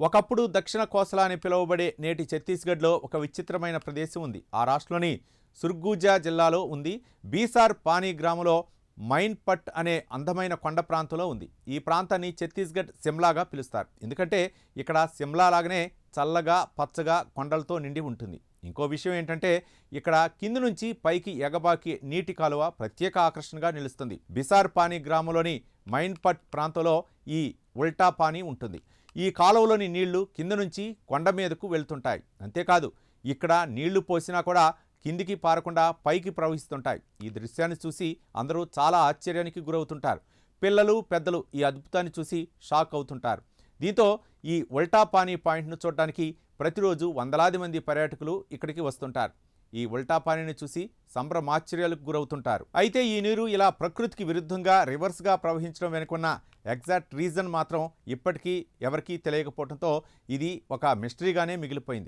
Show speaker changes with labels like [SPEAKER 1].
[SPEAKER 1] ఒకప్పుడు దక్షిణ కోసల అని పిలువబడే నేటి ఛత్తీస్గఢ్లో ఒక విచిత్రమైన ప్రదేశం ఉంది. ఆ రాష్ట్రంలోని సుర్గూజా జిల్లాలో ఉంది. బీసార్ పానీ గ్రామంలో మైన్ పట్ అనే అందమైన కొండ ప్రాంతంలో ఉంది. ఈ ప్రాంతాన్ని ఛత్తీస్గఢ్ సిమ్లాగా పిలుస్తారు. ఎందుకంటే ఇక్కడ సిమ్లా లాగానే చల్లగా పచ్చగా కొండలతో నిండి ఉంటుంది. ఇంకో విషయం ఏంటంటే ఇక్కడ కింది నుంచి పైకి ఎగబాకి నీటి కాలువ ప్రత్యేక ఆకర్షణగా నిలుస్తుంది. బిసార్ పానీ గ్రామంలోని మైన్ పట్ ప్రాంతంలో ఈ ఉల్టా పానీ ఉంటుంది. ఈ కాలువలోని నీళ్లు కింద నుంచి కొండ మీదకు వెళ్తుంటాయి. అంతేకాదు ఇక్కడ నీళ్లు పోసినా కూడా కిందికి పారకుండా పైకి ప్రవహిస్తుంటాయి. ఈ దృశ్యాన్ని చూసి అందరూ చాలా ఆశ్చర్యానికి గురవుతుంటారు. పిల్లలు పెద్దలు ఈ అద్భుతాన్ని చూసి షాక్ అవుతుంటారు. దీంతో ఈ ఉల్టా పానీ పాయింట్ను చూడడానికి ప్రతిరోజు వందలాది మంది పర్యాటకులు ఇక్కడికి వస్తుంటారు. ఈ ఉల్టా పానీని చూసి సంభ్రమాశ్చర్యాలకు గురవుతుంటారు. అయితే ఈ నీరు ఇలా ప్రకృతికి విరుద్ధంగా రివర్స్గా ప్రవహించడం వెనుకున్న ఎగ్జాక్ట్ రీజన్ మాత్రం ఇప్పటికీ ఎవరికీ తెలియకపోవడంతో ఇది ఒక మిస్టరీగానే మిగిలిపోయింది.